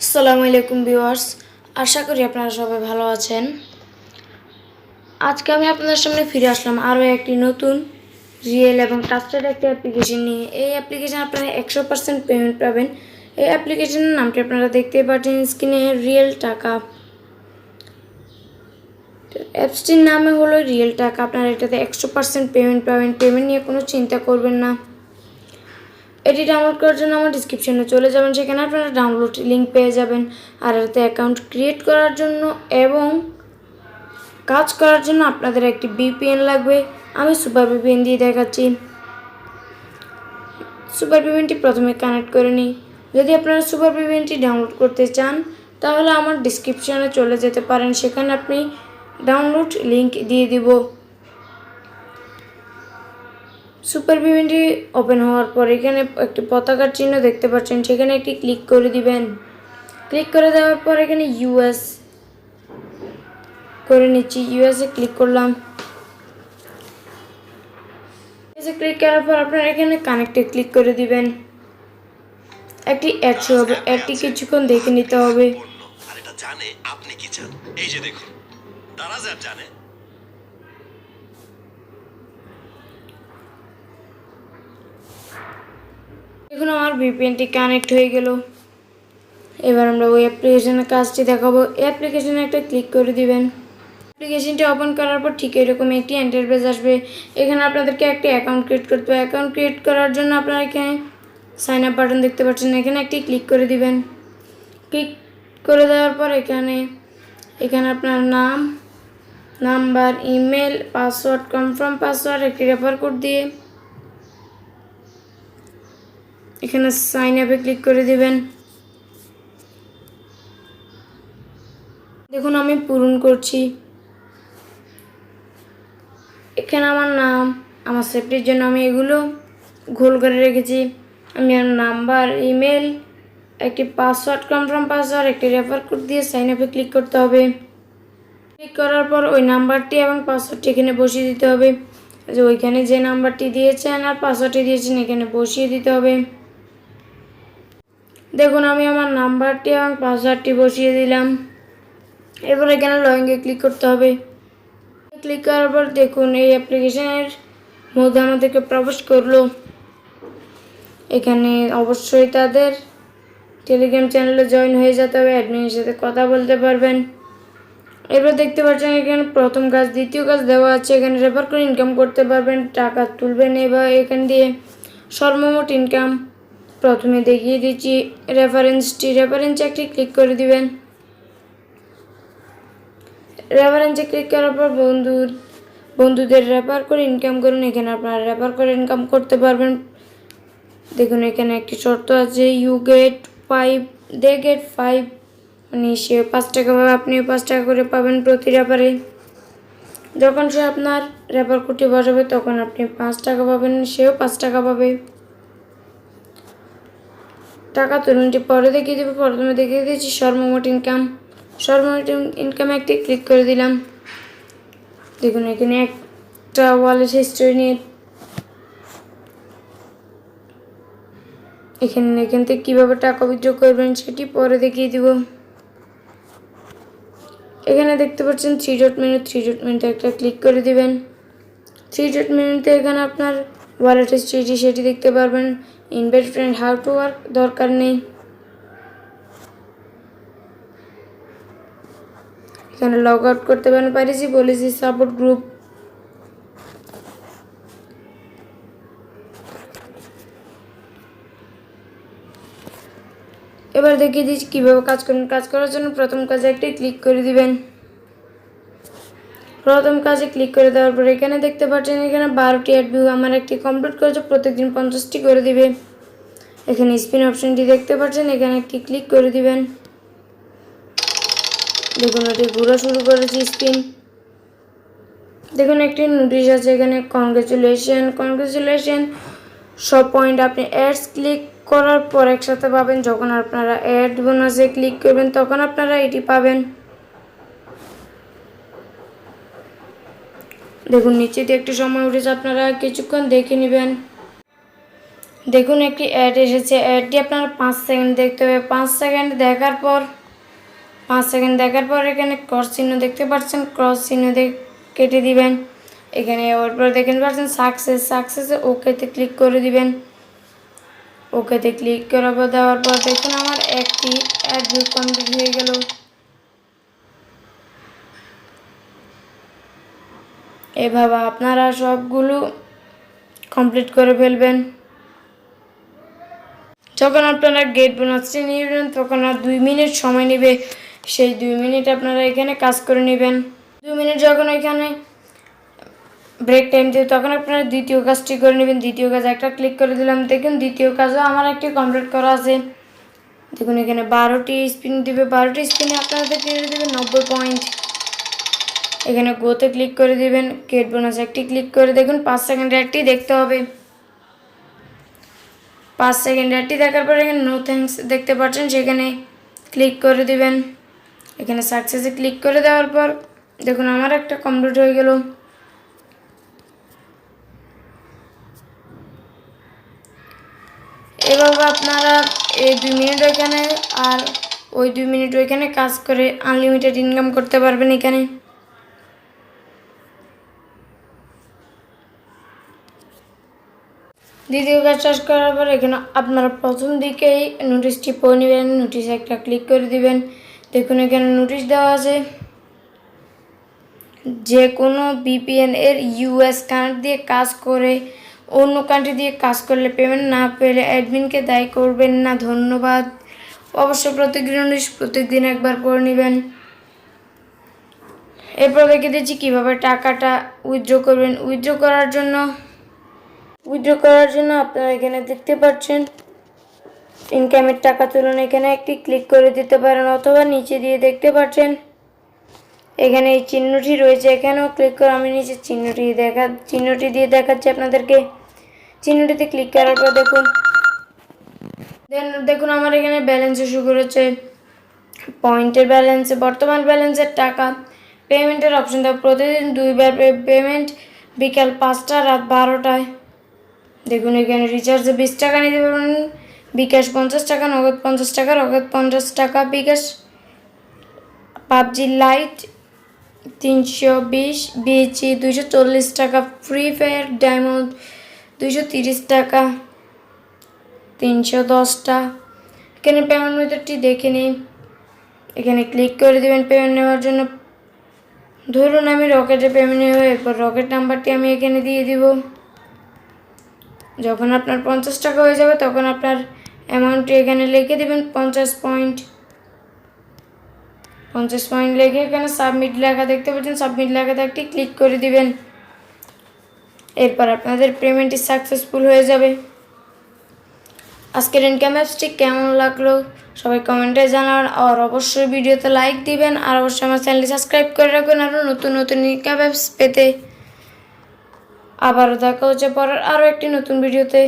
আসসালামু আলাইকুম ভিউয়ার্স, আশা করি আপনারা সবাই ভালো আছেন। আজকে আমি আপনাদের সামনে ফিরে আসলাম আরও একটি নতুন রিয়েল এবং ট্রাস্টেড একটি অ্যাপ্লিকেশন নিয়ে। এই অ্যাপ্লিকেশন আপনারা 100% পেমেন্ট পাবেন। এই অ্যাপ্লিকেশনের নামটি আপনারা দেখতেই পাচ্ছেন স্ক্রিনে, রিয়েল টাকা। অ্যাপসটির নামে হলো রিয়েল টাকা। আপনারা এটাতে 100% পেমেন্ট পাবেন। পেমেন্ট নিয়ে কোনো চিন্তা করবেন না। এটি ডাউনলোড করার জন্য আমার ডিসক্রিপশনে চলে যাবেন, সেখানে আপনারা ডাউনলোড লিঙ্ক পেয়ে যাবেন। আর এতে অ্যাকাউন্ট ক্রিয়েট করার জন্য এবং কাজ করার জন্য আপনাদের একটি VPN লাগবে। আমি সুপার VPN দিয়ে দেখাচ্ছি। সুপার VPNটি প্রথমে কানেক্ট করে নিই। যদি আপনারা সুপার VPNটি ডাউনলোড করতে চান তাহলে আমার ডিসক্রিপশনে চলে যেতে পারেন, সেখানে আপনি ডাউনলোড লিঙ্ক দিয়ে দিব। সুপার VPNটি ওপেন হওয়ার পর এখানে একটি পতাকার চিহ্ন দেখতে পাচ্ছেন, সেখানে একটি ক্লিক করে দিবেন। ক্লিক করে দেওয়ার পর এখানে US করে নিচ্ছি। ইউএসএ ক্লিক করলাম। ক্লিক করার পর আপনারা এখানে কানেক্টে ক্লিক করে দিবেন। একটি অ্যাড শো হবে, অ্যাডটি কিছুক্ষণ দেখে নিতে হবে। আর এটা জানে আপনি কি চান। এই যে দেখুন, তারা যা জানে। এখন আমার VPNটি কানেক্ট হয়ে গেল। এবার আমরা ওই অ্যাপ্লিকেশনের কাজটি দেখাবো। এই অ্যাপ্লিকেশনে একটা ক্লিক করে দিবেন। অ্যাপ্লিকেশনটি ওপেন করার পর ঠিক এরকম একটি ইন্টারফেস আসবে। এখানে আপনাদেরকে একটি অ্যাকাউন্ট ক্রিয়েট করতে হবে। অ্যাকাউন্ট ক্রিয়েট করার জন্য আপনারা এখানে সাইন আপ বাটন দেখতে পাচ্ছেন, এখানে একটি ক্লিক করে দিবেন। ক্লিক করে দেওয়ার পর এখানে আপনার নাম, number, email, password, confirm password, একটি রেফার কোড দিয়ে এখানে সাইন আপে ক্লিক করে দিবেন। দেখুন আমি পূরণ করছি। এখানে আমার নাম, আমার সেফটির জন্য আমি এগুলো গোল করে রেখেছি। আমি আমার নাম্বার, ইমেল, একটি পাসওয়ার্ড, কনফার্ম পাসওয়ার্ড, একটি রেফার কোড দিয়ে সাইন আপে ক্লিক করতে হবে। ক্লিক করার পর ওই নাম্বারটি এবং পাসওয়ার্ডটি এখানে বসিয়ে দিতে হবে। যে ওইখানে যে নাম্বারটি দিয়েছেন আর পাসওয়ার্ডটি দিয়েছেন এখানে বসিয়ে দিতে হবে। দেখুন আমি আমার নাম্বারটি এবং পাসওয়ার্ডটি বসিয়ে দিলাম। এরপর এখানে লগইনে ক্লিক করতে হবে। ক্লিক করার পর দেখুন এই অ্যাপ্লিকেশনের মধ্যে আমাদেরকে প্রবেশ করলো। এখানে অবশ্যই তাদের টেলিগ্রাম চ্যানেলে জয়েন হয়ে যেতে হবে, অ্যাডমিনের সাথে কথা বলতে পারবেন। এরপর দেখতে পাচ্ছেন এখানে প্রথম কাজ, দ্বিতীয় কাজ দেওয়া আছে। এখানে রেফার করে ইনকাম করতে পারবেন, টাকা তুলবেন। এবার এখান দিয়ে সর্বমোট ইনকাম প্রথমে দেখিয়ে দিচ্ছি। রেফারেন্সে একটি ক্লিক করে দিবেন। রেফারেন্সে ক্লিক করার পর বন্ধুদের রেফার করে ইনকাম করুন। এখানে আপনারা রেফার করে ইনকাম করতে পারবেন। দেখুন এখানে একটি শর্ত আছে, দে গেট 5, মানে সে 5 টাকা পাবে, আপনিও 5 টাকা করে পাবেন প্রতি রেফারে। যখন সে আপনার রেফার কোডটি বসাবে তখন আপনি 5 টাকা পাবেন, সেও 5 টাকা পাবে। টাকা তুলনটি পরে দেখিয়ে দেবে। প্রথমে দেখিয়ে দিয়েছি সর্বমোট ইনকামে একটি ক্লিক করে দিলাম। দেখুন এখানে একটা ওয়ালেট হিস্ট্রি নিয়ে এখান থেকে কীভাবে টাকা উইথড্র করবেন সেটি পরে দেখিয়ে দিব। এখানে দেখতে পাচ্ছেন 3 ডট মেনুতে একটা ক্লিক করে দিবেন। 3 ডট মেনুতে এখানে আপনার ওয়ালেট হিস্ট্রি সেটি দেখতে পারবেন। Invite friend, how to work দরকার নেই। এখানে লগ আউট করতে পারেন, প্রাইভেসি পলিসি, সাপোর্ট গ্রুপ। এবার দেখিয়ে দিচ্ছি কীভাবে কাজ করবেন। কাজ করার জন্য প্রথম কাজে একটি ক্লিক করে দিবেন। প্রথম কাজে ক্লিক করে দেওয়ার পর এখানে দেখতে পাচ্ছেন এখানে 12টি অ্যাড ভিউ আমার একটি কমপ্লিট করেছে, প্রত্যেকদিন 50টি করে দিবে। এখানে স্পিন অপশনটি দেখতে পাচ্ছেন, এখানে একটি ক্লিক করে দিবেন। দেখুন এটি ঘোরা শুরু করেছি স্পিন। দেখুন একটি নোটিশ আছে এখানে, কনগ্রেচুলেশন। সব পয়েন্ট আপনি অ্যাডস ক্লিক করার পর একসাথে পাবেন। যখন আপনারা অ্যাড বোনাসে ক্লিক করবেন তখন আপনারা এটি পাবেন। দেখুন নিচে দিয়ে একটু সময় উঠেছে, আপনারা কিছুক্ষণ দেখে নেবেন। দেখুন একটি অ্যাড এসেছে, অ্যাডটি আপনারা 5 সেকেন্ড দেখতে হবে। 5 সেকেন্ড দেখার পর এখানে ক্রস চিহ্ন দেখতে পাচ্ছেন, ক্রস চিহ্ন কেটে দিবেন। এখানে ওর দেখতে পাচ্ছেন সাকসেসে ওকেতে ক্লিক করে দিবেন। ওকেতে ক্লিক দেওয়ার পর দেখুন আমার একটি অ্যাড ভিউ কমপ্লিট হয়ে গেল। এভাবে আপনারা সবগুলো কমপ্লিট করে ফেলবেন। যখন আপনারা গেট বোনাসটি নেবেন তখন আর 2 মিনিট সময় নেবে, সেই 2 মিনিট আপনারা এখানে কাজ করে নেবেন। 2 মিনিট যখন এখানে ব্রেক টাইম দেবে তখন আপনারা দ্বিতীয় কাজটি করে নেবেন। দ্বিতীয় কাজ একটা ক্লিক করে দিলাম। দেখুন দ্বিতীয় কাজও আমার একটি কমপ্লিট করা আছে। দেখুন এখানে 12টি স্পিন দিবে, 12টি স্পিনে আপনাদের কেটে দেবে 90 পয়েন্ট। এখানে গোতে ক্লিক করে দিবেন, গেট বোনাস একটি ক্লিক করে দেখুন 5 সেকেন্ডে একটি দেখতে হবে। 5 সেকেন্ড অ্যাডটি দেখার পর এখানে নো থ্যাঙ্কস দেখতে পাচ্ছেন, সেখানে ক্লিক করে দিবেন। এখানে সাকসেসে ক্লিক করে দেওয়ার পর দেখুন আমার একটা কমপ্লিট হয়ে গেল। এভাবে আপনারা এই 2 মিনিট ওইখানে আর ওই 2 মিনিট ওইখানে কাজ করে আনলিমিটেড ইনকাম করতে পারবেন। এখানে দ্বিতীয় কাজ শেষ করার পর এখানে আপনারা প্রথম দিকেই নোটিশটি পড়ে নেবেন, নোটিশ একটা ক্লিক করে দিবেন। দেখুন এখানে নোটিশ দেওয়া আছে, যে কোনো বিপিএন এর ইউএস কানেক্ট দিয়ে কাজ করে অন্য কান্ট্রি দিয়ে কাজ করলে পেমেন্ট না পেলে অ্যাডমিনকে দায়ী করবেন না। ধন্যবাদ। অবশ্যই প্রত্যেকদিন একবার পড়ে নেবেন। এরপর দেখে দিচ্ছি কীভাবে টাকাটা উইথড্র করবেন। উইথড্র করার জন্য আপনারা এখানে দেখতে পাচ্ছেন ইনকামের টাকা তুলুন, এখানে একটি ক্লিক করে দিতে পারেন, অথবা নিচে দিয়ে দেখতে পাচ্ছেন এখানে এই চিহ্নটি রয়েছে, এখানেও ক্লিক করে আমি নিচে চিহ্নটি দিয়ে দেখাচ্ছি আপনাদেরকে। চিহ্নটিতে ক্লিক করার পর দেখুন আমার এখানে ব্যালেন্সে শো করেছে পয়েন্টের ব্যালেন্সে, বর্তমান ব্যালেন্সের টাকা, পেমেন্টের অপশন দেওয়া, প্রতিদিন 2বার পেমেন্ট, বিকাল 5টা, রাত 12টায়। দেখুন এখানে রিচার্জে 20 টাকা নিতে পারবেন, বিকাশ 50 টাকা, নগদ 50 টাকা, নগদ 50 টাকা, বিকাশ পাবজি লাইট 320, বিএচি 240 টাকা, ফ্রি ফায়ার ডায়মন্ড 230 টাকা, 310টা। এখানে পেমেন্ট মেথডটি দেখে নিন, এখানে ক্লিক করে দেবেন পেমেন্ট নেওয়ার জন্য। ধরুন আমি রকেটে পেমেন্ট নেব, এরপর রকেট নাম্বারটি আমি এখানে দিয়ে দিব। যখন আপনার 50 টাকা হয়ে যাবে তখন আপনার অ্যামাউন্টটি এখানে লিখে দেবেন 50 পয়েন্ট। 50 পয়েন্ট লিখে এখানে সাবমিট লেখা দেখতে পাচ্ছেন, সাবমিট লেখাতে একটি ক্লিক করে দিবেন। এরপর আপনাদের পেমেন্টটি সাকসেসফুল হয়ে যাবে। আজকের ইনকাম অ্যাপসটি কেমন লাগলো সবাই কমেন্টে জানান, আর অবশ্যই ভিডিওতে লাইক দিবেন, আর অবশ্যই আমার চ্যানেলটি সাবস্ক্রাইব করে রাখবেন আরও নতুন ইনকাম অ্যাপস পেতে। আবারও দেখা হচ্ছে পরের আরও একটি নতুন ভিডিওতে।